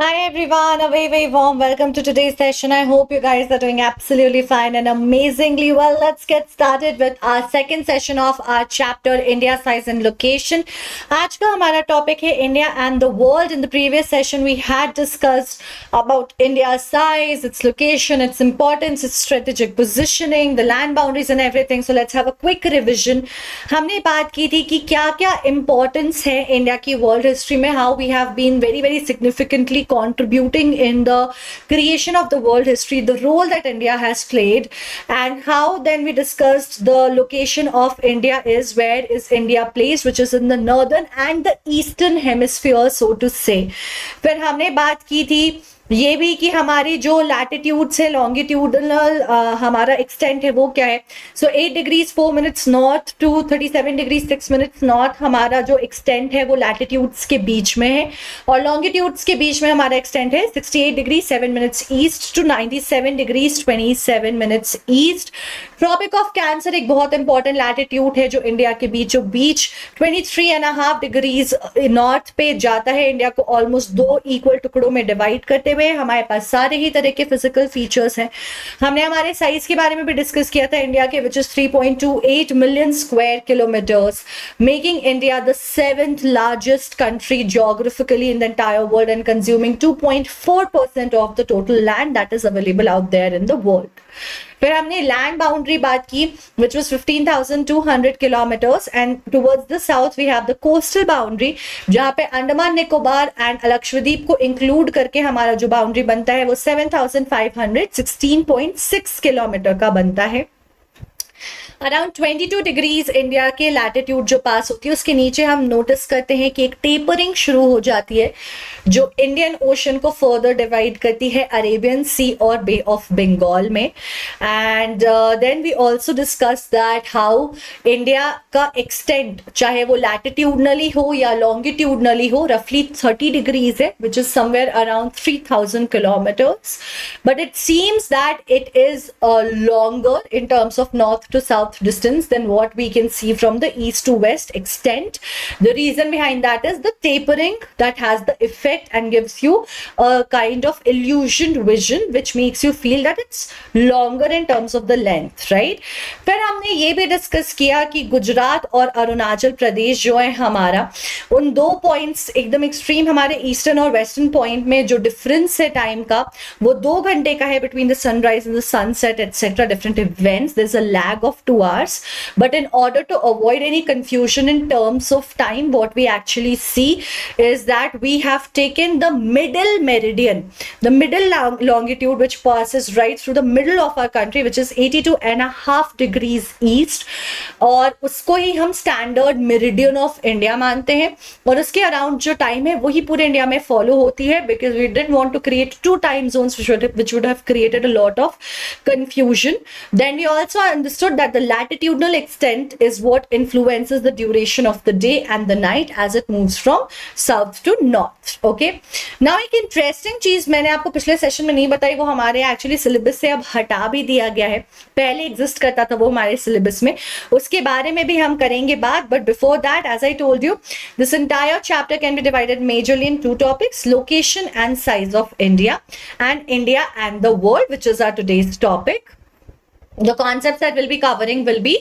Hi everyone, a very warm welcome to today's session. I hope you guys are doing absolutely fine and amazingly well. Let's get started with our second session of our chapter India size and location. आज का हमारा topic है India and the world. In the previous session we had discussed about India's size, its location, its importance, its strategic positioning, the land boundaries and everything. So let's have a quick revision. हमने बात की थी कि क्या-क्या importance है India की world history में, how we have been very significantly contributing in the creation of the world history, the role that India has played, and how then we discussed the location of India is, where is India placed, which is in the northern and the eastern hemisphere, so to say. फिर हमने बात की थी ये भी कि हमारी जो लैटिट्यूड से लॉन्गिट्यूडनल हमारा एक्सटेंट है वो क्या है. So 8 degrees 4 minutes north to 37 degrees 6 minutes north हमारा जो एक्सटेंट है वो लैटिट्यूड्स के बीच में है, और लॉन्गिट्यूड्स के बीच में हमारा एक्सटेंट है 68 degree 7 minutes east to 97 degrees 27 minutes east. Tropic of cancer एक बहुत इंपॉर्टेंट लैटिट्यूड है जो इंडिया के बीचों बीच 23.5 डिग्रीज नॉर्थ पे जाता है. इंडिया को ऑलमोस्ट 2 इक्वल टुकड़ों में डिवाइड करते हुए हमारे पास सारे ही तरह के फिजिकल फीचर्स हैं. हमने हमारे साइज के बारे में भी डिस्कस किया था इंडिया के, which is 3.28 million square kilometres, making India the 7th largest country geographically in the entire world and consuming 2.4% of the total land that is available out there in the world. फिर हमने land boundary बात की which was 15,200 kilometres, and towards the south we have the coastal boundary जहां पे Andaman Nicobar and Lakshadweep को include करके हमारा जो बाउंड्री बनता है वो 7,516.6 किलोमीटर का बनता है. अराउंड 22 डिग्रीज इंडिया के लैटिट्यूड जो पास होती है उसके नीचे हम नोटिस करते हैं कि एक टेपरिंग शुरू हो जाती है जो इंडियन ओशन को फर्दर डिवाइड करती है अरेबियन सी और बे ऑफ बंगाल में. And then we also discuss that how India का एक्सटेंट चाहे वो लैटिट्यूडनली हो या लॉन्गिट्यूडनली हो रफली 30 डिग्रीज है, which is somewhere around 3,000 kilometres, but it seems that it is longer in terms of north to south distance than what we can see from the east to west extent. The reason behind that is the tapering that has the effect and gives you a kind of illusioned vision which makes you feel that it's longer in terms of the length, right? फिर हमने ये भी discuss किया कि गुजरात और अरुणाचल प्रदेश जो है हमारा, उन दो पॉइंट्स एकदम एक्सट्रीम हमारे ईस्टर्न और वेस्टर्न पॉइंट में जो डिफरेंस है टाइम का वो 2 घंटे का है between the sunrise and the sunset etcetera different events. There is a lag of 2 hours, but in order to avoid any confusion in terms of time, what we actually see is that we have taken the middle meridian, the middle longitude which passes right through the middle of our country, which is 82.5 degrees east, और उसको ही हम standard meridian of India मानते हैं, और उसके around जो time है वही पूरे इंडिया में फॉलो होती है, because we didn't want to create 2 time zones which would have created a lot of confusion. Then we also understood that the latitudinal extent is what influences the duration of the day and the night as it moves from south to north. Okay, now एक interesting चीज मैंने आपको पिछले session में नहीं बताई, वो हमारे एक्चुअली सिलेबस से अब हटा भी दिया गया है, पहले एग्जिस्ट करता था वो हमारे सिलेबस में, उसके बारे में भी हम करेंगे बात. But before that, as I told you, this entire chapter can be divided majorly in 2 topics, location and size of India and the world, which is our today's topic. The concepts that we'll be covering will be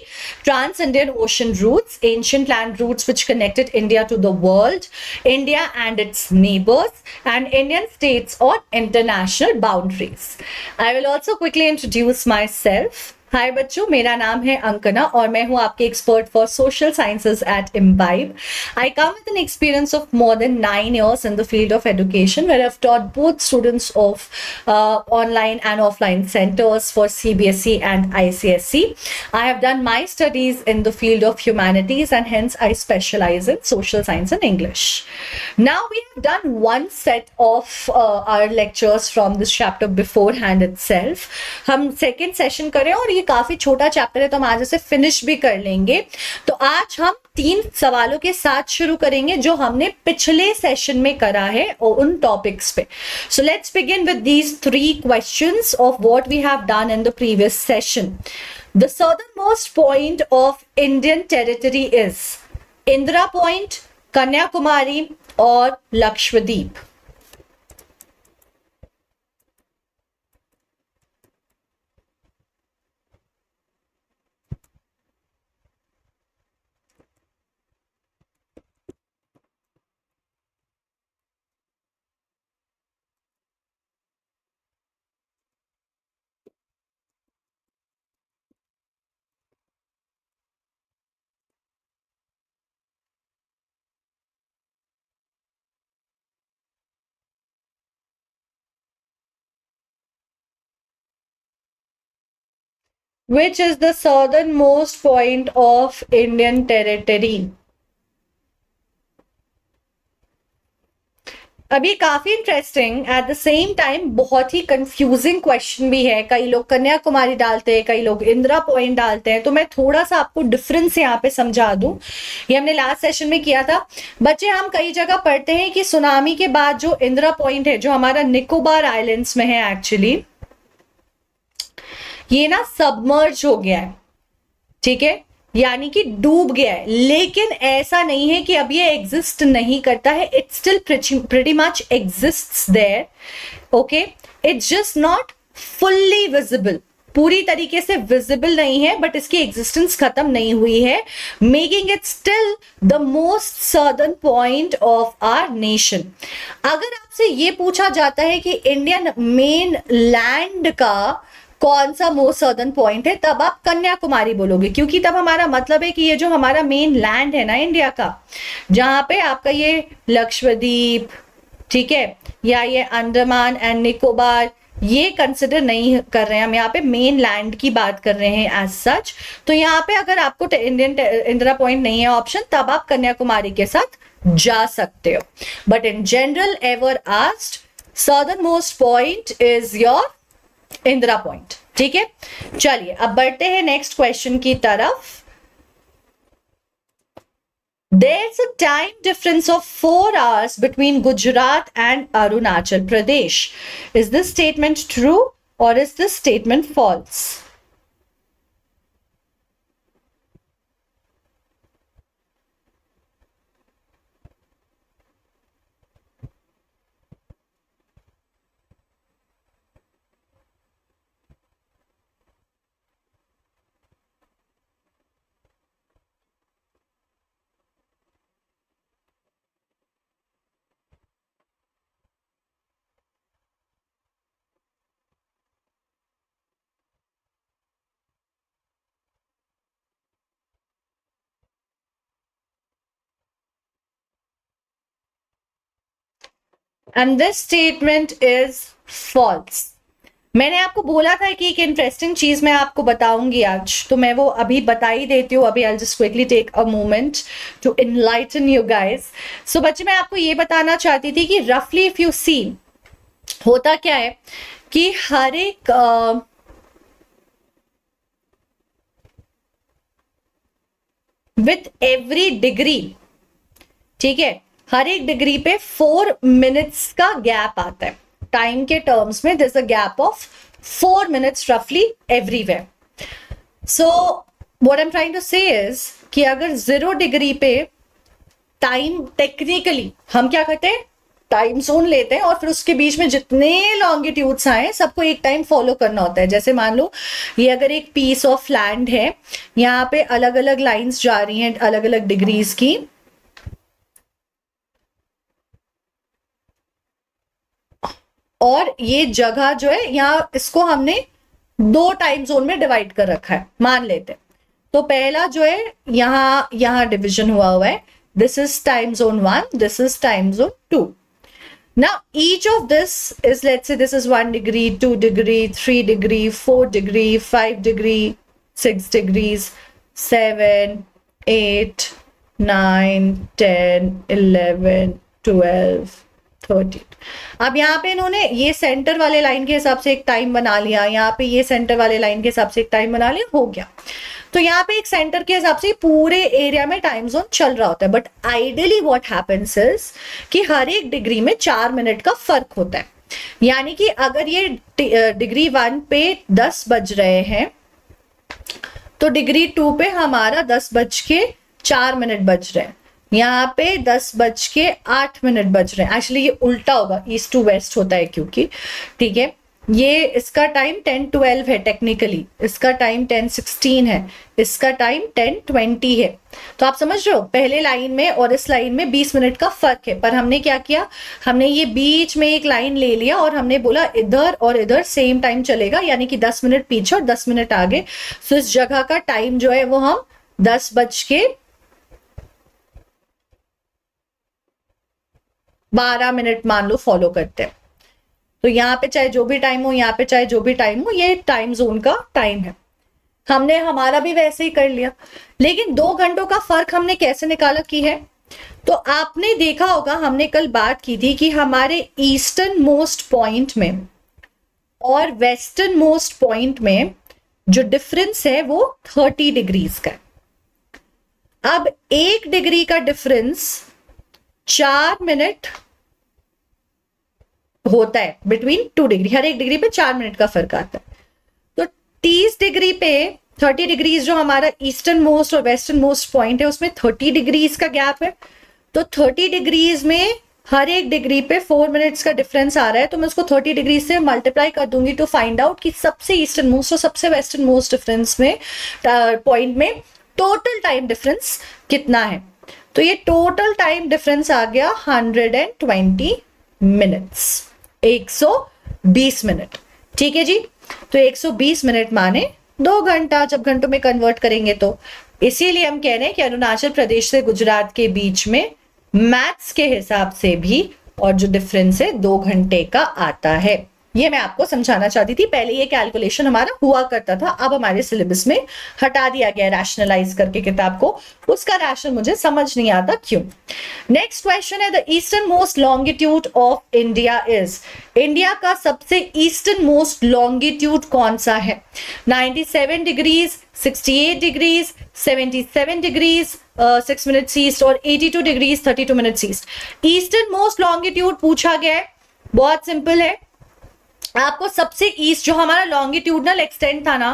trans-Indian ocean routes, ancient land routes which connected India to the world, India and its neighbors, and Indian states or international boundaries. I will also quickly introduce myself. Hi बच्चों, मेरा नाम है अंकना और मैं हूं आपके expert for social sciences at Imbibe. I come with an experience of more than 9 years in the field of education, where I've taught both students of online and offline centers for CBSE and ICSE. I have done my studies in the field of humanities and hence I specialize in social science and English. Now we have done one set of our lectures from this chapter beforehand itself. हम second session करें और ये काफी छोटा chapter है तो हम आज इसे फिनिश भी कर लेंगे. तो आज हम 3 सवालों के साथ शुरू करेंगे जो हमने पिछले सेशन में करा है और उन टॉपिक्स पे. So let's begin with these 3 questions of what we have done in the previous session. The southernmost point of Indian territory is Indira point, Kanyakumari और Lakshadweep. Which is the southernmost point of Indian territory? अभी काफी interesting, at the same time बहुत ही confusing question भी है। कई लोग कन्याकुमारी डालते हैं, कई लोग इंदिरा पॉइंट डालते हैं, तो मैं थोड़ा सा आपको डिफरेंस यहाँ पे समझा दूं। ये हमने लास्ट सेशन में किया था बच्चे। हम कई जगह पढ़ते हैं कि सुनामी के बाद जो इंदिरा पॉइंट है, जो हमारा निकोबार आइलैंड्स में है, एक्चुअली ये ना सबमर्ज हो गया है, ठीक है, यानी कि डूब गया है। लेकिन ऐसा नहीं है कि अब ये एग्जिस्ट नहीं करता है, it still pretty much exists there, okay. It's just not fully visible, पूरी तरीके से विजिबल नहीं है, बट इसकी एग्जिस्टेंस खत्म नहीं हुई है, making it still the most southern point of our nation. अगर आपसे ये पूछा जाता है कि इंडियन मेन लैंड का कौन सा मोस्ट सदर्न पॉइंट है, तब आप कन्याकुमारी बोलोगे, क्योंकि तब हमारा मतलब है कि ये जो हमारा मेन लैंड है ना इंडिया का, जहां पे आपका ये लक्षद्वीप, ठीक है, या ये अंडमान एंड निकोबार, ये कंसिडर नहीं कर रहे हैं हम, यहाँ पे मेन लैंड की बात कर रहे हैं एज सच। तो यहाँ पे अगर आपको इंडियन इंदिरा पॉइंट नहीं है ऑप्शन, तब आप कन्याकुमारी के साथ जा सकते हो। But in general ever asked, southern most point is your Indira point, ठीक है। चलिए अब बढ़ते हैं नेक्स्ट क्वेश्चन की तरफ। There's a time difference of 4 hours between Gujarat and Arunachal Pradesh. Is this statement true or is this statement false? And this statement is false. मैंने आपको बोला था कि एक इंटरेस्टिंग चीज मैं आपको बताऊंगी आज, तो मैं वो अभी बता ही देती हूँ। अभी I just quickly take a moment to enlighten you guys. So बच्चे, मैं आपको ये बताना चाहती थी कि रफली इफ यू सी, होता क्या है कि हर एक विथ एवरी डिग्री, ठीक है, हर एक डिग्री पे 4 मिनट्स का गैप आता है। टाइम के टर्म्स में this a gap of 4 minutes रफली everywhere. So what I am trying to say is कि अगर 0 डिग्री पे टाइम, टेक्निकली हम क्या करते हैं, टाइम जोन लेते हैं और फिर उसके बीच में जितने लॉन्गिट्यूड्स आए सबको एक टाइम फॉलो करना होता है। जैसे मान लो ये अगर एक पीस ऑफ लैंड है, यहाँ पे अलग अलग लाइंस जा रही हैं अलग अलग डिग्रीज की, और ये जगह जो है यहाँ, इसको हमने 2 टाइम जोन में डिवाइड कर रखा है, मान लेते हैं। तो पहला जो है यहाँ डिविजन हुआ है, this is time zone 1, this is time zone 2। Now each of this is, let's say this is 1 degree, 2 degree, 3 degree, 4 degree, 5 degree, 6 degrees, 7, 8, 9, 10, 11, 12, 13। अब यहाँ पे इन्होंने ये सेंटर वाले लाइन के हिसाब से एक टाइम बना लिया, यहाँ पे ये सेंटर वाले लाइन के हिसाब से एक टाइम बना लिया, हो गया। तो यहाँ पे एक सेंटर के हिसाब से पूरे एरिया में टाइम जोन चल रहा होता है। But ideally what happens is कि हर एक डिग्री में 4 मिनट का फर्क होता है। यानी कि अगर ये डिग्री 1 पे 10 बज रहे हैं, तो डिग्री 2 पे हमारा 10:04 बज रहे हैं, यहाँ पे 10:08 बज रहे हैं। एक्चुअली ये उल्टा होगा, ईस्ट टू वेस्ट होता है क्योंकि, ठीक है, ये इसका टाइम 10:12 है टेक्निकली, इसका टाइम 10:16 है, इसका टाइम 10:20 है। तो आप समझ रहे हो, पहले लाइन में और इस लाइन में 20 मिनट का फर्क है। पर हमने क्या किया, हमने ये बीच में एक लाइन ले लिया और हमने बोला इधर और इधर सेम टाइम चलेगा, यानी कि 10 मिनट पीछे और 10 मिनट आगे। तो इस जगह का टाइम जो है वो हम 10:12 मान लो फॉलो करते हैं। तो यहाँ पे चाहे जो भी टाइम हो, यहाँ पे चाहे जो भी टाइम हो, ये टाइम जोन का टाइम है। हमने हमारा भी वैसे ही कर लिया, लेकिन 2 घंटों का फर्क हमने कैसे निकाला की है? तो आपने देखा होगा, हमने कल बात की थी कि हमारे ईस्टर्न मोस्ट पॉइंट में और वेस्टर्न मोस्ट पॉइंट में जो डिफरेंस है वो 30 डिग्रीज का है। अब 1 डिग्री का डिफरेंस 4 मिनट होता है बिटवीन 2 डिग्री, हर 1 डिग्री पे 4 मिनट का फर्क आता है। तो 30 डिग्री पे 30 डिग्रीज जो हमारा ईस्टर्न मोस्ट और वेस्टर्न मोस्ट पॉइंट है उसमें 30 डिग्रीज का गैप है। तो 30 डिग्रीज में हर 1 डिग्री पे 4 मिनट्स का डिफरेंस आ रहा है, तो मैं उसको 30 डिग्री से मल्टीप्लाई कर दूंगी टू फाइंड आउट कि सबसे ईस्टर्न मोस्ट और सबसे वेस्टर्न मोस्ट डिफरेंस में पॉइंट में टोटल टाइम डिफरेंस कितना है। तो ये टोटल टाइम डिफरेंस आ गया 120 मिनट्स, 120 मिनट। ठीक है जी, तो 120 मिनट माने 2 घंटा, जब घंटों में कन्वर्ट करेंगे तो। इसीलिए हम कह रहे हैं कि अरुणाचल प्रदेश से गुजरात के बीच में मैथ्स के हिसाब से भी और जो डिफरेंस है 2 घंटे का आता है। ये मैं आपको समझाना चाहती थी। पहले ये कैलकुलेशन हमारा हुआ करता था, अब हमारे सिलेबस में हटा दिया गया रैशनलाइज करके किताब को। उसका रैशनल मुझे समझ नहीं आता क्यों। नेक्स्ट क्वेश्चन है, the eastern most longitude of India is. India का सबसे ईस्टर्न मोस्ट लॉन्गिट्यूड कौन सा है? 97 degrees, 68 degrees, 77 degrees 6 minutes east और 82 degrees 32 minutes east. Eastern most longitude पूछा गया है, बहुत सिंपल है। आपको सबसे ईस्ट जो हमारा लॉन्गिट्यूडनल एक्सटेंट था ना,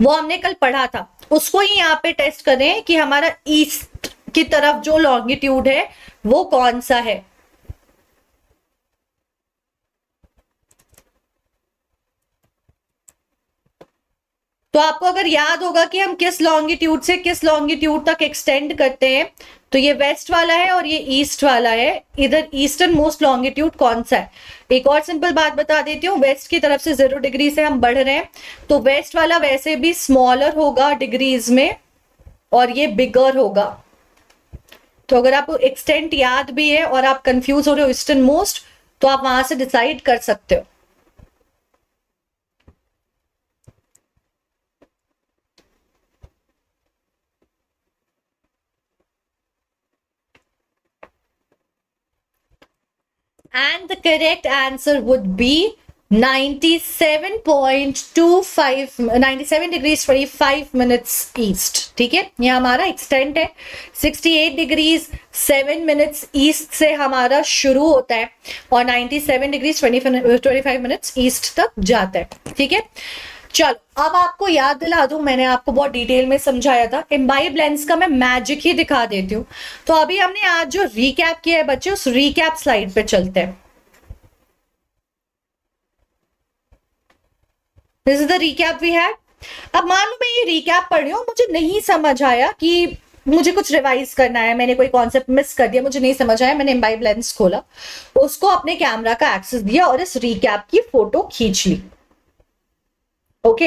वो हमने कल पढ़ा था, उसको ही यहाँ पे टेस्ट करें कि हमारा ईस्ट की तरफ जो लॉन्गिट्यूड है वो कौन सा है। तो आपको अगर याद होगा कि हम किस लॉन्गिट्यूड से किस लॉन्गिट्यूड तक एक्सटेंड करते हैं, तो ये वेस्ट वाला है और ये ईस्ट वाला है। इधर ईस्टर्न मोस्ट लॉन्गिट्यूड कौन सा है? एक और सिंपल बात बता देती हूँ, वेस्ट की तरफ से 0 डिग्री से हम बढ़ रहे हैं, तो वेस्ट वाला वैसे भी स्मॉलर होगा डिग्रीज में और ये बिगर होगा। तो अगर आपको एक्सटेंट याद भी है और आप कंफ्यूज हो रहे हो ईस्टर्न मोस्ट, तो आप वहां से डिसाइड कर सकते हो। And the correct answer would be 97 degrees 25 minutes east। ठीक है, ये हमारा एक्सटेंट है। 68 डिग्रीज 7 मिनट्स ईस्ट से हमारा शुरू होता है और 97 डिग्रीज 25 मिनट्स ईस्ट तक जाता है। ठीक है, चलो अब आपको याद दिला दूं, मैंने आपको बहुत डिटेल में समझाया था। इम्बाइब लेंस का मैं मैजिक ही दिखा देती हूँ। तो अभी हमने आज जो रिकैप किया है बच्चे, उस रिकैप स्लाइड पे चलते हैं। This is the recap we had. अब मान लो मैं ये रिकैप पढ़ रही हूँ, मुझे नहीं समझ आया कि मुझे कुछ रिवाइज करना है, मैंने कोई कॉन्सेप्ट मिस कर दिया, मुझे नहीं समझ आया, मैंने इम्बाइब लेंस खोला, उसको अपने कैमरा का एक्सेस दिया और इस रिकैप की फोटो खींच ली। ओके,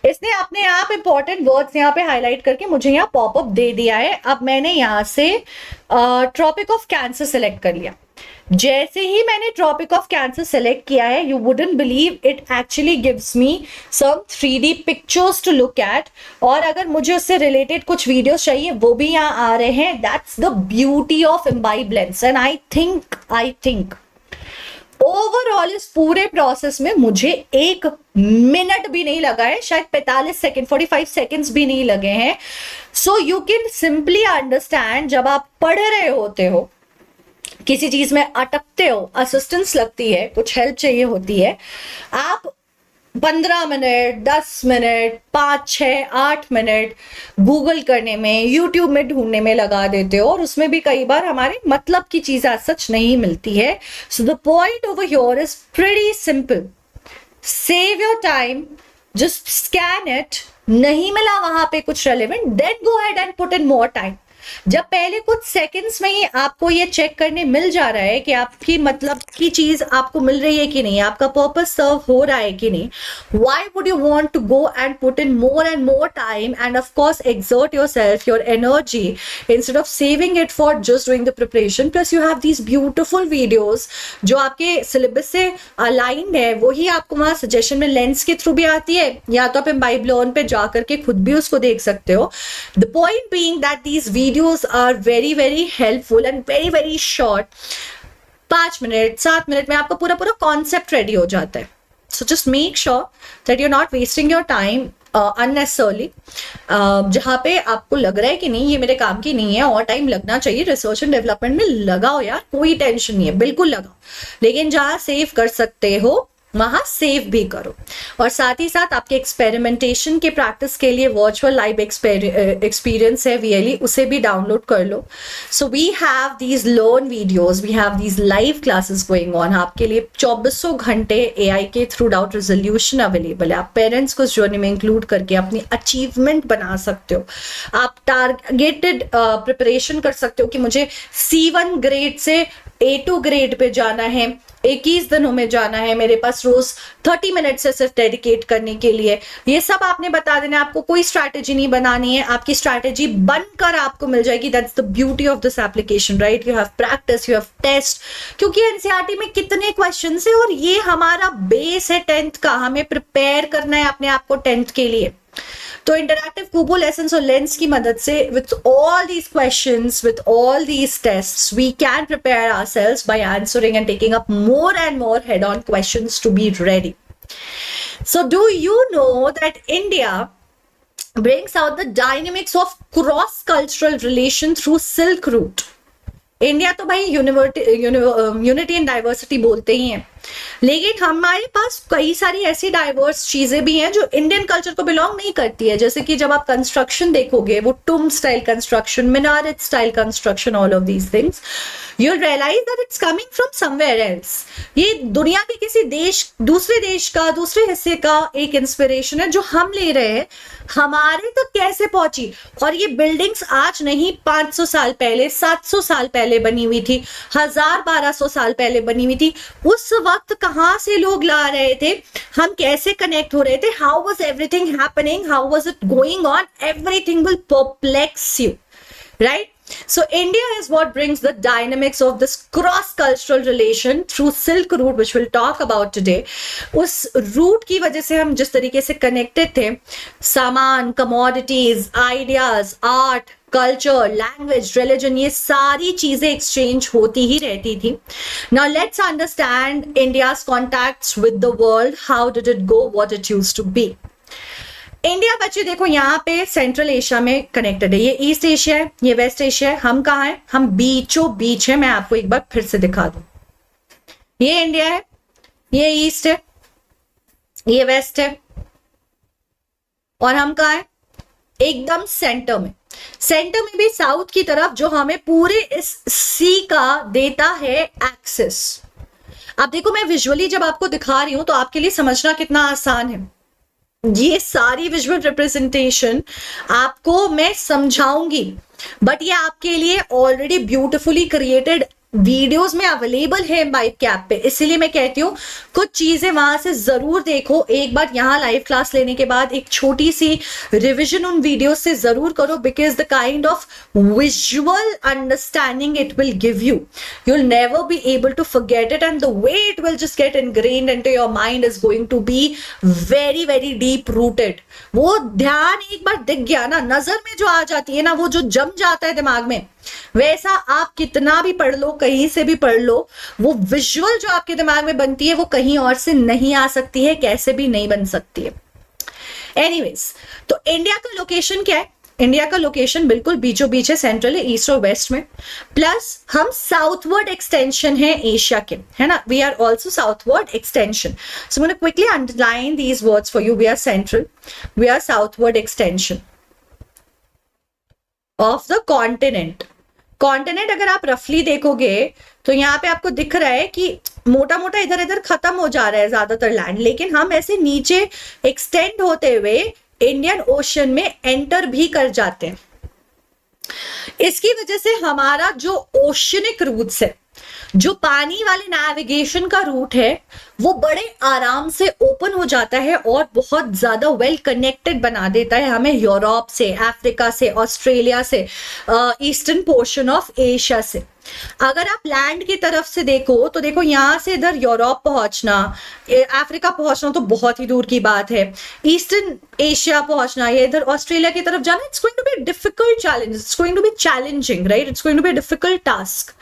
इसने अपने आप इंपॉर्टेंट वर्ड्स यहाँ पे हाईलाइट करके मुझे यहाँ पॉपअप दे दिया है। अब मैंने यहाँ से ट्रॉपिक ऑफ कैंसर सेलेक्ट कर लिया। जैसे ही मैंने ट्रॉपिक ऑफ कैंसर सेलेक्ट किया है, you wouldn't believe it actually gives me some 3D pictures to look at, और अगर मुझे उससे रिलेटेड कुछ वीडियोस चाहिए वो भी यहाँ आ रहे हैं। That's the beauty of imbibe lens. And I think overall इस पूरे प्रोसेस में मुझे 1 मिनट भी नहीं लगा है, शायद 45 सेकेंड 45 सेकेंड्स भी नहीं लगे हैं। So you can simply understand, जब आप पढ़ रहे होते हो, किसी चीज में अटकते हो, असिस्टेंस लगती है, कुछ हेल्प चाहिए होती है, आप 15 मिनट 10 मिनट 5 6 8 मिनट गूगल करने में, यूट्यूब में ढूंढने में लगा देते हो, और उसमें भी कई बार हमारे मतलब की चीज आज सच नहीं मिलती है। So the point over here is pretty simple, save your time, just scan it, नहीं मिला वहां पे कुछ relevant, then go ahead and put in more time. जब पहले कुछ सेकंड्स में ही आपको ये चेक करने मिल जा रहा है कि आपकी मतलब की चीज आपको मिल रही है कि नहीं, आपका पर्पस सर्व हो रहा है कि नहीं, why would you want to go and put in more and more time and of course exert yourself, your energy, instead of saving it for just doing the preparation. Plus you have these beautiful videos जो आपके syllabus से aligned है, वही आपको वहां suggestion में lens के through भी आती है, या तो आप बाइब्लोन पे जा करके खुद भी उसको देख सकते हो. The point being that these videos are very very helpful and very very short. 5 minute 7 minute में आपका पूरा पूरा कॉन्सेप्ट रेडी हो जाता है. So just make sure that you are not wasting your time unnecessarily. जहाँ पे आपको लग रहा है कि नहीं ये मेरे काम की नहीं है और टाइम लगना चाहिए, रिसर्च एंड डेवलपमेंट में लगाओ यार, कोई टेंशन नहीं है, बिल्कुल लगाओ. लेकिन जहाँ सेव कर सकते हो वहां सेव भी करो. और साथ ही साथ आपके एक्सपेरिमेंटेशन के प्रैक्टिस के लिए वर्चुअल लाइव एक्सपीरियंस है VLE, उसे भी डाउनलोड कर लो. So we have these learn videos, we have these live classes going on. आपके लिए 2400 घंटे AI के थ्रू डाउट रेजोल्यूशन अवेलेबल है. आप पेरेंट्स को इस जर्नी में इंक्लूड करके अपनी अचीवमेंट बना सकते हो. आप टारगेटेड प्रिपरेशन कर सकते हो कि मुझे C1 ग्रेड से A2 ग्रेड पे जाना है, 21 दिनों में जाना है, मेरे पास रोज 30 मिनट से सिर्फ डेडिकेट करने के लिए. ये सब आपने बता देना, आपको कोई स्ट्रैटेजी नहीं बनानी है, आपकी स्ट्रैटेजी बनकर आपको मिल जाएगी. That's the beauty of this application, right? You have practice, you have test. क्योंकि एनसीईआरटी में कितने क्वेश्चन है और ये हमारा बेस है 10th का, हमें प्रिपेयर करना है अपने आप को 10th के लिए. तो इंटरैक्टिव कुबो लेसन्स और लेंस की मदद से with all these questions, with all these tests, we can prepare ourselves by answering and taking up more and more head on questions to be ready. So do you know that India brings out the dynamics of cross-cultural relation through Silk Route? India तो भाई unity and diversity बोलते ही हैं, लेकिन हमारे पास कई सारी ऐसी diverse चीजें भी हैं जो इंडियन कल्चर को बिलोंग नहीं करती है. जैसे कि जब आप कंस्ट्रक्शन देखोगे, वो tomb style construction, minaret style construction, all of these things, you will realize that it's coming from somewhere else. ये दुनिया के किसी देश, दूसरे देश का, दूसरे हिस्से का एक इंस्पिरेशन है जो हम ले रहे हैं. हमारे तक कैसे पहुंची? और ये बिल्डिंग्स आज नहीं, 500 साल पहले, 700 साल पहले बनी हुई थी, 1000-1200 साल पहले बनी हुई थी. उस वक्त कहां से लोग ला रहे थे, हम कैसे कनेक्ट हो रहे थे, how was everything happening, how was it going on, everything will perplex you, right? So India is what brings the dynamics of this cross-cultural relation through Silk Route, which we'll talk about today. उस root की वजह से हम जिस तरीके से connected थे, सामान, commodities, ideas, art, culture, language, religion, ये सारी चीजें एक्सचेंज होती ही रहती थी. Now let's understand India's contacts with the world. How did it go? What it used to be? India बच्चे देखो यहाँ पे सेंट्रल एशिया में कनेक्टेड है. ये ईस्ट एशिया है, ये वेस्ट एशिया है. हम कहाँ हैं? हम बीचों बीच है. मैं आपको एक बार फिर से दिखा दूं. ये इंडिया है, ये ईस्ट है, ये वेस्ट है, और हम कहाँ हैं? एकदम सेंटर में. सेंटर में भी साउथ की तरफ, जो हमें पूरे इस सी का देता है एक्सेस. अब देखो, मैं विजुअली जब आपको दिखा रही हूं तो आपके लिए समझना कितना आसान है. ये सारी विजुअल रिप्रेजेंटेशन आपको मैं समझाऊंगी, बट ये आपके लिए ऑलरेडी ब्यूटिफुली क्रिएटेड वीडियोस में अवेलेबल है बाइट कैप पे. इसीलिए मैं कहती हूँ कुछ चीजें वहां से जरूर देखो. एक बार यहाँ लाइव क्लास लेने के बाद एक छोटी सी रिवीजन उन वीडियोस से जरूर करो, because the kind of visual understanding it will give you, you will never be able to forget it, and the way it will just get ingrained into your mind is going to be very very deep rooted. वो ध्यान एक बार दिख गया ना, नजर में जो आ जाती है ना, वो जो जम जाता है दिमाग में, वैसा आप कितना भी पढ़ लो, कहीं से भी पढ़ लो, वो विजुअल जो आपके दिमाग में बनती है वो कहीं और से नहीं आ सकती है, कैसे भी नहीं बन सकती है. एनीवेज, तो इंडिया का लोकेशन क्या है? इंडिया का लोकेशन बिल्कुल बीचों बीच है, सेंट्रल है, ईस्ट और वेस्ट में. प्लस हम साउथवर्ड एक्सटेंशन है एशिया के, है ना. We are also southward extension. So मैं quickly underline these words for you. We are central, we are southward extension of the continent. Continent अगर आप रफली देखोगे तो यहाँ पे आपको दिख रहा है कि मोटा मोटा इधर इधर खत्म हो जा रहा है ज्यादातर लैंड, लेकिन हम ऐसे नीचे एक्सटेंड होते हुए इंडियन ओशन में एंटर भी कर जाते हैं. इसकी वजह से हमारा जो ओशनिक रूट्स है, जो पानी वाले नेविगेशन का रूट है, वो बड़े आराम से ओपन हो जाता है और बहुत ज्यादा वेल कनेक्टेड बना देता है हमें यूरोप से, अफ्रीका से, ऑस्ट्रेलिया से, ईस्टर्न पोर्शन ऑफ एशिया से। अगर आप लैंड की तरफ से देखो तो देखो यहां से इधर यूरोप पहुंचना, अफ्रीका पहुंचना तो बहुत ही दूर की बात है, ईस्टर्न एशिया पहुंचना या इधर ऑस्ट्रेलिया की तरफ जाना, it's going to be difficult challenge, it's going to be challenging, right, it's going to be difficult task.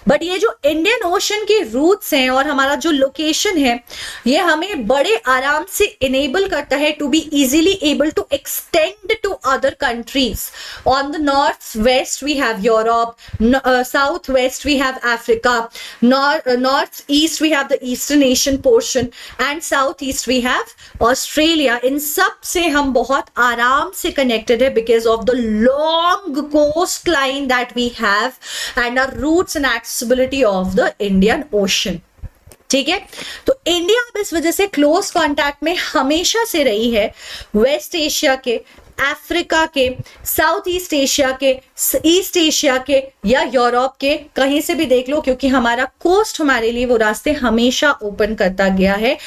But ये जो इंडियन ओशन के रूट्स हैं और हमारा जो लोकेशन है, ये हमें बड़े आराम से इनेबल करता है to be easily able to extend to other countries. On the north west we have Europe, south west we have Africa, north east we have the eastern Asian portion and south east we have Australia। इन सब से हम बहुत आराम से connected है because of the long coastline that we have and our routes and accessibility of the Indian Ocean। ठीक है, तो इंडिया अब इस वजह से क्लोज कांटेक्ट में हमेशा से रही है वेस्ट एशिया के, अफ्रीका के, साउथ ईस्ट एशिया के, ईस्ट एशिया के या यूरोप के, कहीं से भी देख लो, क्योंकि हमारा कोस्ट हमारे लिए वो रास्ते हमेशा ओपन करता गया है।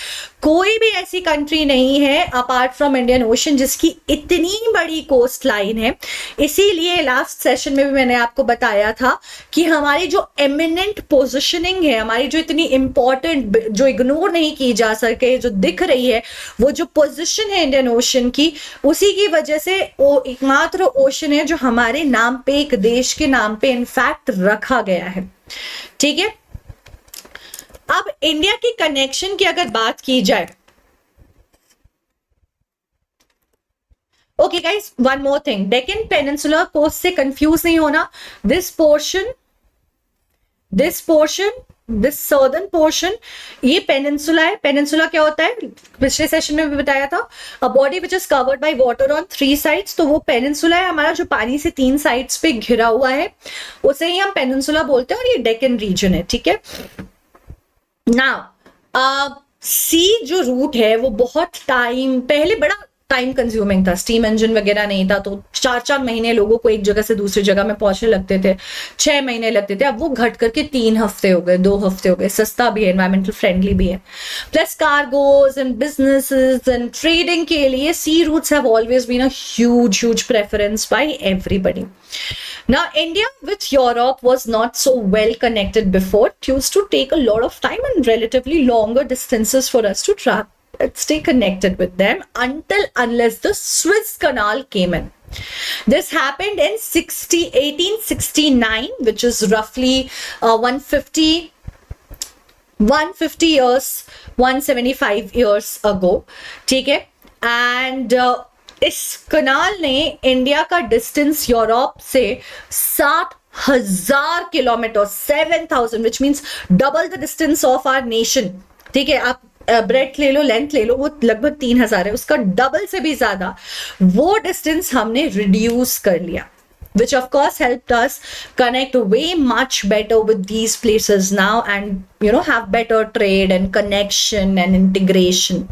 कोई भी ऐसी कंट्री नहीं है अपार्ट फ्रॉम इंडियन ओशन जिसकी इतनी बड़ी कोस्ट लाइन है। इसीलिए लास्ट सेशन में भी मैंने आपको बताया था कि हमारी जो एमिनेंट पोजिशनिंग है, हमारी जो इतनी इंपॉर्टेंट, जो इग्नोर नहीं की जा सके, जो दिख रही है, वो जो पोजिशन है इंडियन ओशन की, उसी की वजह से वो एकमात्र ओशन है जो हमारे नाम पे, एक देश के नाम पे इनफैक्ट रखा गया है। ठीक है, अब इंडिया की कनेक्शन की अगर बात की जाए, okay guys, one more thing, Deccan peninsula coast से कंफ्यूज नहीं होना। This portion, this southern portion, ये पेनिनसुला है। पेनिनसुला क्या होता है, पिछले सेशन में भी बताया था, a body which is covered by water on 3 sides. तो वो पेनिनसुला है हमारा, जो पानी से 3 साइड्स पे घिरा हुआ है, उसे ही हम पेनिनसुला बोलते हैं, और ये डेक्कन रीजन है। ठीक है, नाउ सी जो रूट है वो बहुत टाइम पहले बड़ा टाइम कंज्यूमिंग था, स्टीम इंजन वगैरह नहीं था, तो 4-4 महीने लोगों को एक जगह से दूसरी जगह में पहुंचने लगते थे, 6 महीने लगते थे। अब वो घट करके 3 हफ्ते हो गए, 2 हफ्ते हो गए। सस्ता भी है, एनवायरमेंटल फ्रेंडली भी है। Plus cargos and businesses and trading के लिए sea routes have always been a huge preference by everybody. Now, India with Europe was not so well connected before. It used to take a lot of time and relatively longer distances for us to stay connected with them unless the Suez Canal came in. This happened in 1869, which is roughly 150 years, 175 years ago. ठीक है, and इस कनाल ने India का distance Europe से 60,000 kilometre, 7,000, which means double the distance of our nation. ठीक है, आप breath ले लो, लेंथ ले लो, वो लगभग 3,000 है, उसका डबल से भी ज्यादा वो डिस्टेंस हमने रिड्यूस कर लिया, which of course helped us connect way much better with these places now and have better trade and connection and integration।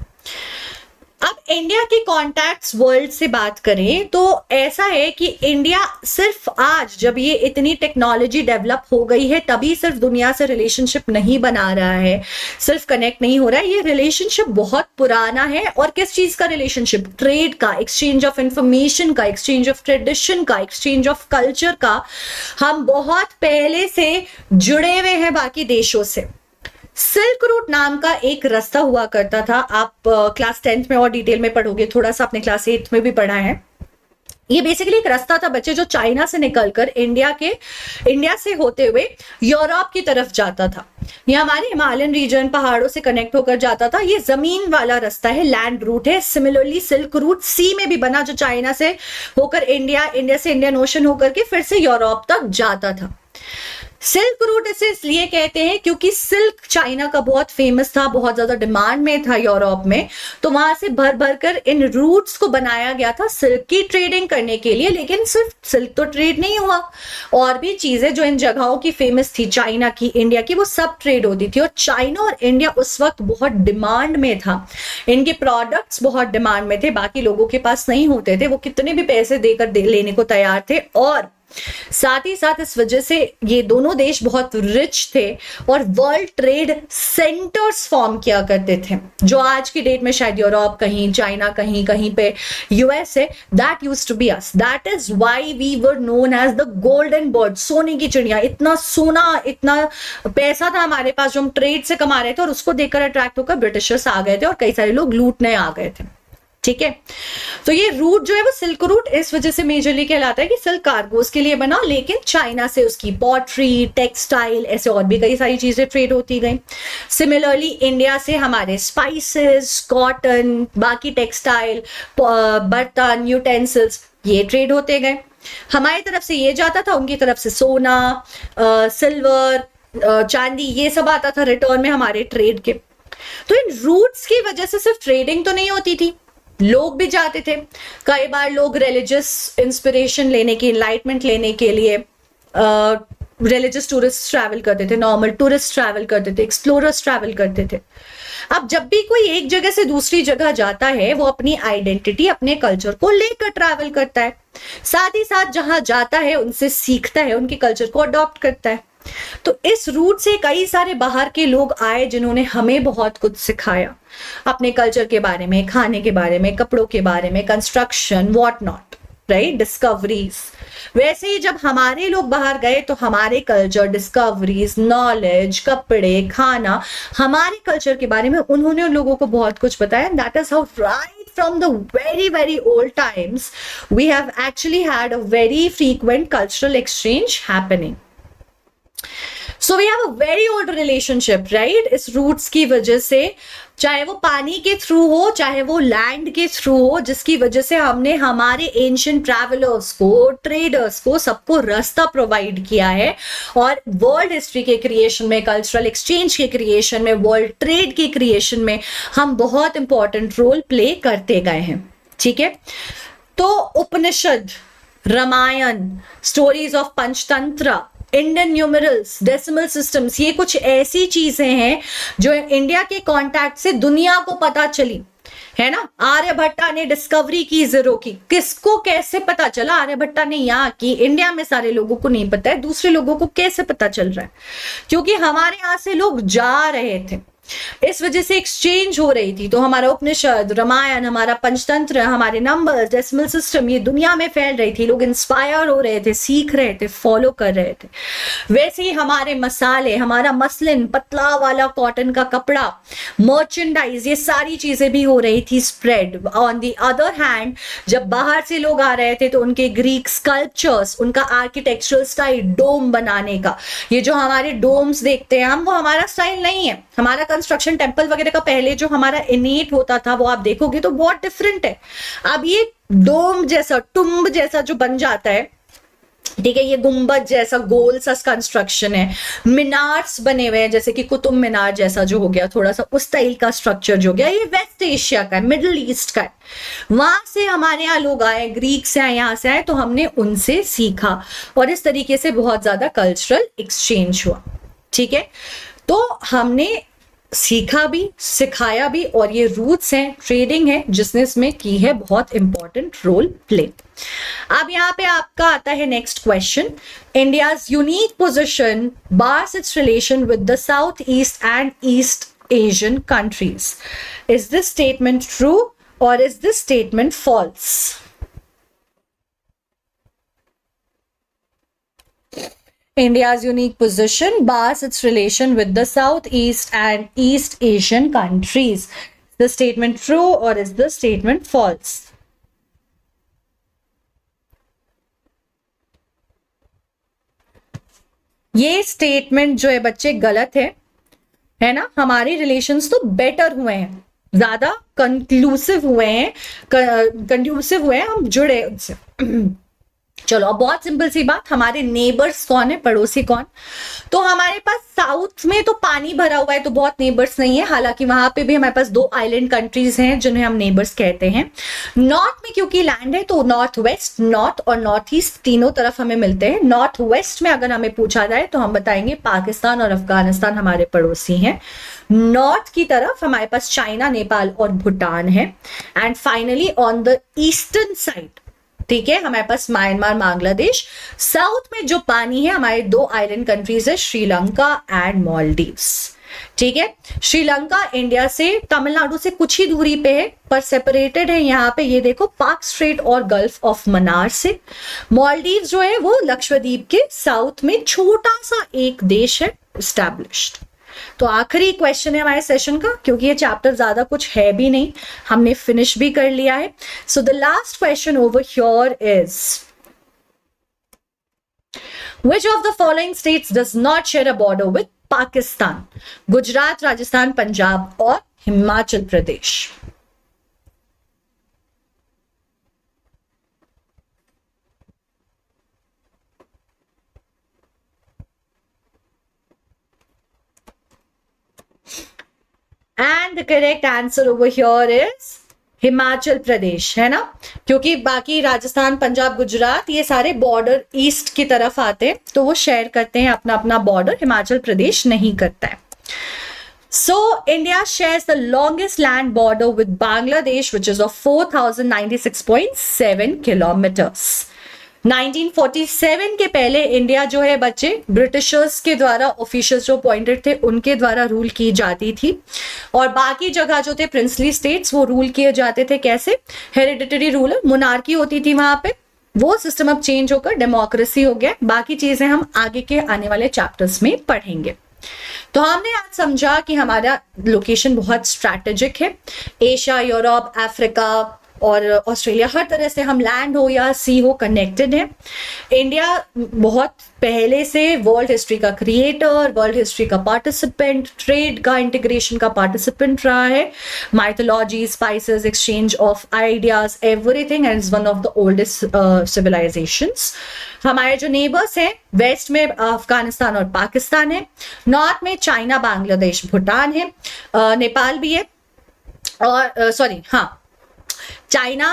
अब इंडिया के कॉन्टैक्ट्स वर्ल्ड से बात करें तो ऐसा है कि इंडिया सिर्फ आज जब ये इतनी टेक्नोलॉजी डेवलप हो गई है तभी सिर्फ दुनिया से रिलेशनशिप नहीं बना रहा है, सिर्फ कनेक्ट नहीं हो रहा है। ये रिलेशनशिप बहुत पुराना है। और किस चीज का रिलेशनशिप? ट्रेड का, एक्सचेंज ऑफ इंफॉर्मेशन का, एक्सचेंज ऑफ ट्रेडिशन का, एक्सचेंज ऑफ कल्चर का। हम बहुत पहले से जुड़े हुए हैं बाकी देशों से। सिल्क रूट नाम का एक रास्ता हुआ करता था, आप क्लास 10th में और डिटेल में पढ़ोगे, थोड़ा सा अपने क्लास 8th में भी पढ़ा है। ये बेसिकली एक रास्ता था बच्चे, जो चाइना से निकलकर इंडिया से होते हुए यूरोप की तरफ जाता था। ये हमारे हिमालयन रीजन, पहाड़ों से कनेक्ट होकर जाता था। ये जमीन वाला रास्ता है, लैंड रूट है। सिमिलरली सिल्क रूट सी में भी बना, जो चाइना से होकर इंडिया से इंडियन ओशन होकर के फिर से यूरोप तक जाता था। सिल्क रूट इसे इसलिए कहते हैं क्योंकि सिल्क चाइना का बहुत फेमस था, बहुत ज्यादा डिमांड में था यूरोप में, तो वहां से भर भर कर इन रूट्स को बनाया गया था सिल्क की ट्रेडिंग करने के लिए। लेकिन सिर्फ सिल्क तो ट्रेड नहीं हुआ, और भी चीजें जो इन जगहों की फेमस थी, चाइना की, इंडिया की, वो सब ट्रेड होती थी। और चाइना और इंडिया उस वक्त बहुत डिमांड में था, इनके प्रोडक्ट्स बहुत डिमांड में थे, बाकी लोगों के पास नहीं होते थे, वो कितने भी पैसे देकर लेने को तैयार थे। और साथ ही साथ इस वजह से ये दोनों देश बहुत रिच थे और वर्ल्ड ट्रेड सेंटर्स फॉर्म किया करते थे, जो आज की डेट में शायद यूरोप कहीं, चाइना कहीं, कहीं पे यूएस है। That used to be us, that is why we were known as the golden bird, सोने की चिड़िया। इतना सोना, इतना पैसा था हमारे पास जो हम ट्रेड से कमा रहे थे, और उसको देखकर अट्रैक्ट होकर ब्रिटिशर्स आ गए थे और कई सारे लोग लूटने आ गए थे। ठीक है, तो ये रूट जो है वो सिल्क रूट इस वजह से मेजरली कहलाता है कि सिल्क कार्गोस के लिए बना, लेकिन चाइना से उसकी पॉटरी, टेक्सटाइल, ऐसे और भी कई सारी चीजें ट्रेड होती गई। सिमिलरली इंडिया से हमारे स्पाइसेस, कॉटन, बाकी टेक्सटाइल, बर्तन, यूटेंसिल्स, ये ट्रेड होते गए। हमारी तरफ से ये जाता था, उनकी तरफ से सोना, सिल्वर, चांदी, ये सब आता था रिटर्न में हमारे ट्रेड के। तो इन रूट्स की वजह से सिर्फ ट्रेडिंग तो नहीं होती थी, लोग भी जाते थे। कई बार लोग रिलीजियस इंस्पिरेशन लेने की, एनलाइटमेंट लेने के लिए रिलीजियस टूरिस्ट ट्रैवल करते थे, नॉर्मल टूरिस्ट ट्रैवल करते थे, एक्सप्लोरर्स ट्रैवल करते थे। अब जब भी कोई एक जगह से दूसरी जगह जाता है, वो अपनी आइडेंटिटी, अपने कल्चर को लेकर ट्रैवल करता है, साथ ही साथ जहां जाता है उनसे सीखता है, उनके कल्चर को अडॉप्ट करता है। तो इस रूट से कई सारे बाहर के लोग आए जिन्होंने हमें बहुत कुछ सिखाया, अपने कल्चर के बारे में, खाने के बारे में, कपड़ों के बारे में, construction, what not, right, discoveries. वैसे ही जब हमारे लोग बाहर गए तो हमारे कल्चर, डिस्कवरीज, नॉलेज, कपड़े, खाना, हमारे कल्चर के बारे में उन्होंने उन लोगों को बहुत कुछ बताया। That is how right from the very old times we have actually had a very frequent cultural exchange happening. So we have a very old relationship, right? इस रूट्स की वजह से, चाहे वो पानी के थ्रू हो, चाहे वो लैंड के थ्रू हो, जिसकी वजह से हमने हमारे एंशिएंट ट्रैवलर्स को, ट्रेडर्स को, सबको रास्ता प्रोवाइड किया है। और वर्ल्ड हिस्ट्री के क्रिएशन में, कल्चरल एक्सचेंज के क्रिएशन में, वर्ल्ड ट्रेड के क्रिएशन में हम बहुत इंपॉर्टेंट रोल प्ले करते गए हैं। ठीक है, तो Upanishad, Ramayana, stories of Panchatantra, Indian numerals, decimal systems, ये कुछ ऐसी चीजें हैं जो इंडिया के कॉन्टैक्ट से दुनिया को पता चली है ना। आर्यभट्टा ने डिस्कवरी की जीरो की, किसको कैसे पता चला? आर्यभट्टा ने यहाँ की, इंडिया में सारे लोगों को नहीं पता है, दूसरे लोगों को कैसे पता चल रहा है? क्योंकि हमारे यहाँ से लोग जा रहे थे, इस वजह से एक्सचेंज हो रही थी। तो हमारा उपनिषद, रामायण, हमारा पंचतंत्र, हमारे नंबर्स, डेसिमल सिस्टम, ये दुनिया में फैल रही थी, लोग इंस्पायर हो रहे थे, सीख रहे थे, फॉलो कर रहे थे। वैसे ही हमारे मसाले, हमारा मसलिन, पतला वाला कॉटन का कपड़ा, मर्चेंडाइज, ये सारी चीजें भी हो रही थी spread. On the other hand, जब बाहर से लोग आ रहे थे तो उनके ग्रीक स्कल्पचर्स, उनका आर्किटेक्चरल स्टाइल, डोम बनाने का, ये जो हमारे डोम्स देखते हैं हम, वो हमारा स्टाइल नहीं है। हमारा कंस्ट्रक्शन, टेंपल वगैरह का पहले जो हमारा इनेट होता था, वो आप देखोगे तो बहुत डिफरेंट है। अब ये डोम जैसा, टुम्ब जैसा जो बन जाता है, ठीक है, ये गुंबद जैसा गोल सा कंस्ट्रक्शन है। मीनार्स बने हुए हैं, जैसे कि कुतुब मीनार जैसा जो हो गया, थोड़ा सा उस स्टाइल का स्ट्रक्चर जो हो गया, ये वेस्ट एशिया का है, मिडिल ईस्ट का है। वहां से हमारे यहाँ लोग आए, ग्रीक से आए, यहाँ से आए, तो हमने उनसे सीखा और इस तरीके से बहुत ज्यादा कल्चरल एक्सचेंज हुआ। ठीक है, तो हमने सीखा भी, सिखाया भी, और ये रूट्स हैं, ट्रेडिंग है जिसने इसमें की है बहुत इंपॉर्टेंट रोल प्ले। अब यहाँ पे आपका आता है next question, India's unique position bars its relation with the south east and east Asian countries. Is this statement true और is this statement false? India's unique position bars its relation with the Southeast and East Asian countries. Is the statement true or is the statement false? ये statement जो है बच्चे गलत है ना। हमारे relations तो बेटर हुए हैं, ज्यादा कंक्लूसिव हुए हैं, कंड्यूसिव हुए हैं, हम जुड़े उनसे। चलो अब बहुत सिंपल सी बात, हमारे नेबर्स कौन है, पड़ोसी कौन? तो हमारे पास साउथ में तो पानी भरा हुआ है तो बहुत नेबर्स नहीं है, हालांकि वहां पे भी हमारे पास 2 आइलैंड कंट्रीज हैं जिन्हें हम नेबर्स कहते हैं। नॉर्थ में क्योंकि लैंड है तो नॉर्थ वेस्ट, नॉर्थ और नॉर्थ ईस्ट तीनों तरफ हमें मिलते हैं। नॉर्थ वेस्ट में अगर हमें पूछा जाए तो हम बताएंगे पाकिस्तान और अफगानिस्तान हमारे पड़ोसी हैं। नॉर्थ की तरफ हमारे पास चाइना, नेपाल और भूटान है। And finally on the eastern side, ठीक है, हमारे पास म्यांमार, बांग्लादेश। साउथ में जो पानी है हमारे दो आइलैंड कंट्रीज है, श्रीलंका एंड मालदीव्स। ठीक है, श्रीलंका इंडिया से, तमिलनाडु से कुछ ही दूरी पे है पर सेपरेटेड है यहाँ पे, ये देखो, पाक स्ट्रेट और गल्फ ऑफ मन्नार से। मालदीव जो है वो लक्षद्वीप के साउथ में छोटा सा एक देश है, एस्टैब्लिश्ड। तो आखिरी क्वेश्चन है हमारे सेशन का, क्योंकि ये चैप्टर ज्यादा कुछ है भी नहीं, हमने फिनिश भी कर लिया है। So the last question over here is, which of the following states does not share a border with Pakistan? Gujarat, Rajasthan, Punjab और Himachal Pradesh. And the correct answer over here is Himachal Pradesh, है ना, क्योंकि बाकी राजस्थान, पंजाब, गुजरात ये सारे बॉर्डर ईस्ट की तरफ आते हैं, तो वो शेयर करते हैं अपना अपना बॉर्डर, हिमाचल प्रदेश नहीं करता है। So India shares the longest land border with Bangladesh, which is of 4096.7 kilometers. 1947 के पहले इंडिया जो है बच्चे, ब्रिटिशर्स के द्वारा, ऑफिशियल्स जो अपॉइंटेड थे उनके द्वारा रूल की जाती थी, और बाकी जगह जो थे प्रिंसली स्टेट्स वो रूल किए जाते थे कैसे, हेरिडिटरी रूलर, मोनार्की होती थी वहां पे, वो सिस्टम अब चेंज होकर डेमोक्रेसी हो गया। बाकी चीजें हम आगे के आने वाले चैप्टर्स में पढ़ेंगे। तो हमने आज समझा कि हमारा लोकेशन बहुत स्ट्रैटेजिक है, एशिया, यूरोप, अफ्रीका और ऑस्ट्रेलिया, हर तरह से हम लैंड हो या सी हो कनेक्टेड है। इंडिया बहुत पहले से वर्ल्ड हिस्ट्री का क्रिएटर, वर्ल्ड हिस्ट्री का पार्टिसिपेंट, ट्रेड का इंटीग्रेशन का पार्टिसिपेंट रहा है, mythology, spices, exchange of ideas, everything, and is one of the oldest civilizations. हमारे जो नेबर्स हैं, वेस्ट में अफगानिस्तान और पाकिस्तान है, नॉर्थ में चाइना, बांग्लादेश, भूटान है, नेपाल भी है, और चाइना,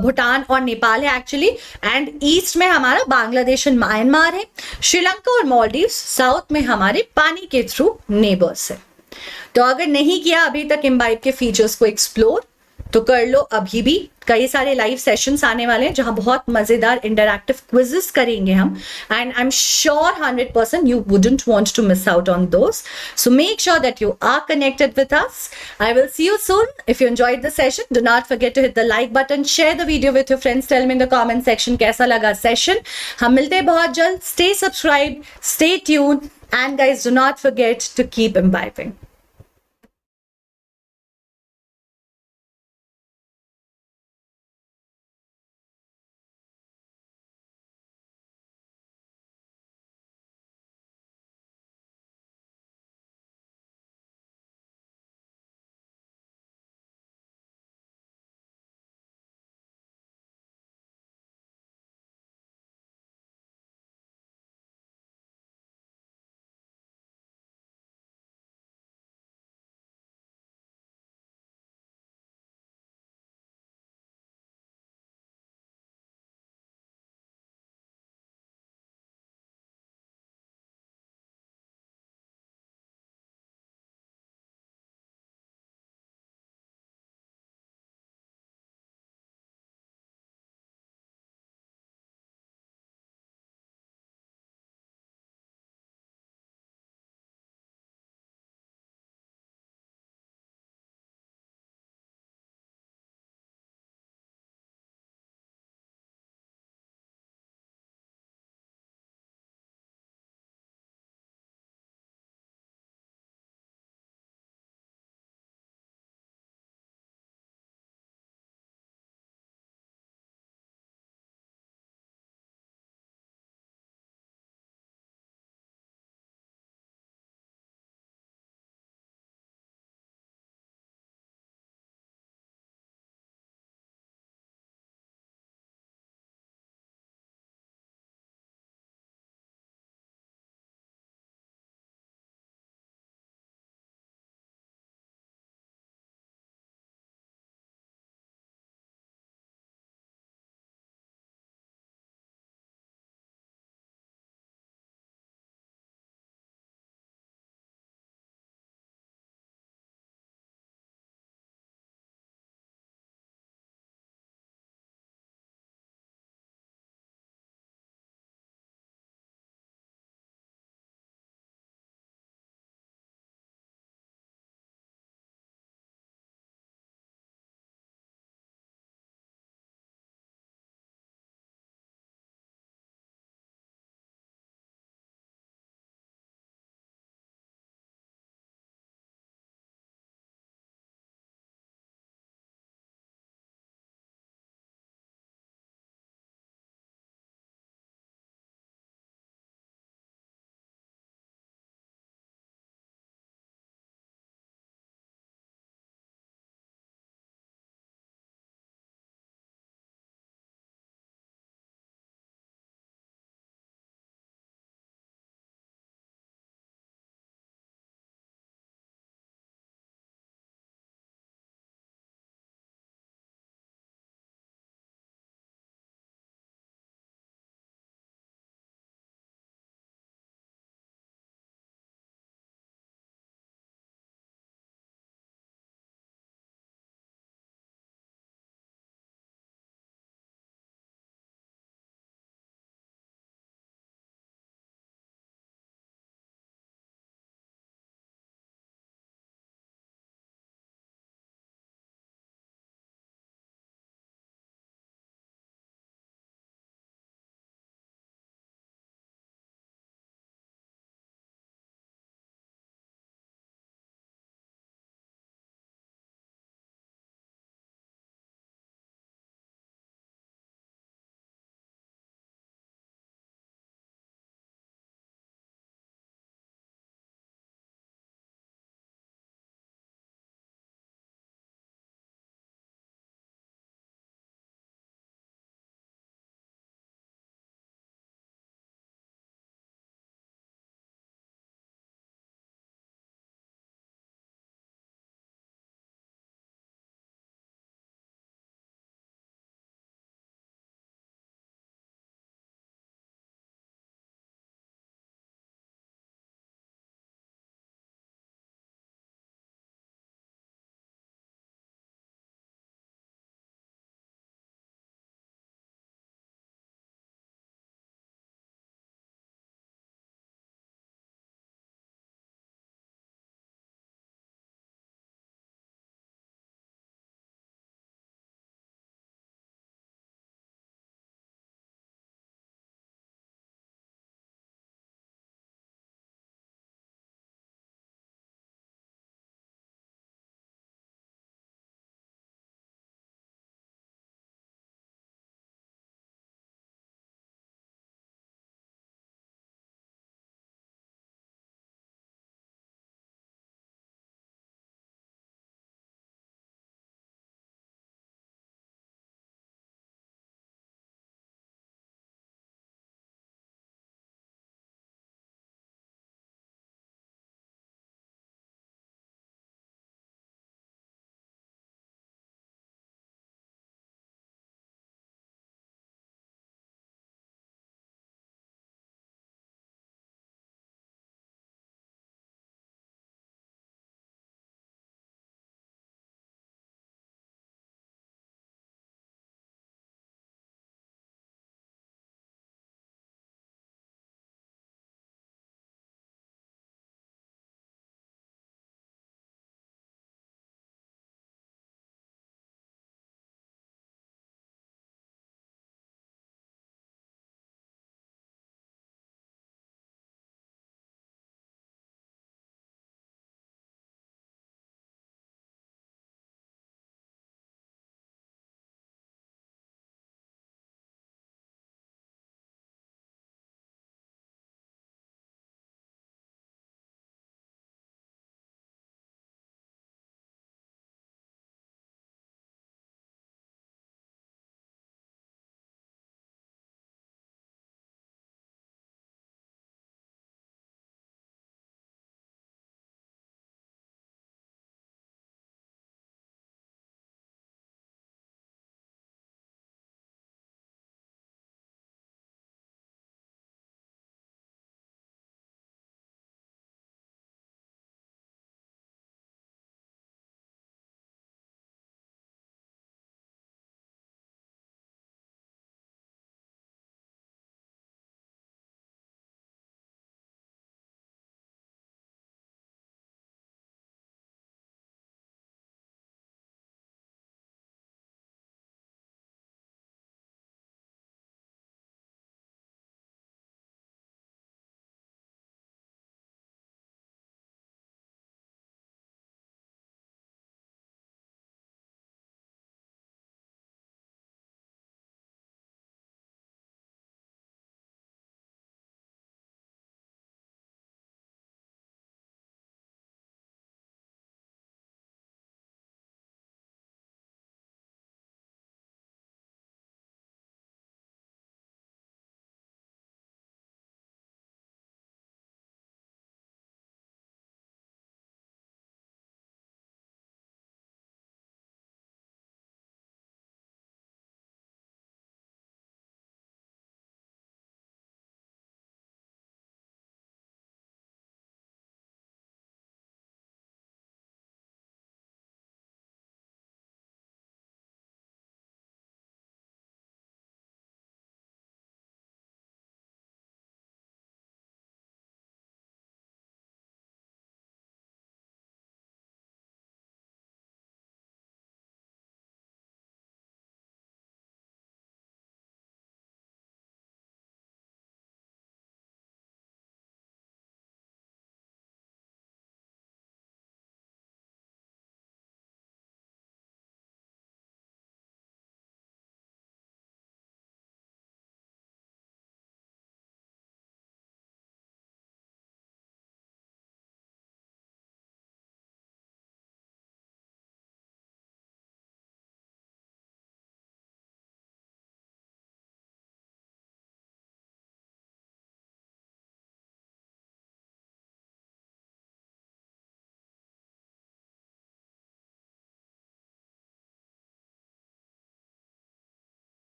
भूटान और नेपाल है एक्चुअली, एंड ईस्ट में हमारा बांग्लादेश एंड म्यांमार है। श्रीलंका और मालदीव्स साउथ में हमारे पानी के थ्रू नेबर्स है। तो अगर नहीं किया अभी तक इम्बाइब के फीचर्स को एक्सप्लोर, तो कर लो अभी भी। कई सारे लाइव सेशंस आने वाले हैं जहां बहुत मजेदार इंटरैक्टिव क्विजेस करेंगे हम, and I am sure 100% you wouldn't want to miss out on those. So make sure that you are connected with us. I will see you soon. If you enjoyed the session, do not forget to hit the like button, share the video with your friends, tell me in the comment section कैसा लगा session. हम मिलते हैं बहुत जल्द। Stay subscribed, stay tuned, and guys, do not forget to keep imbibing.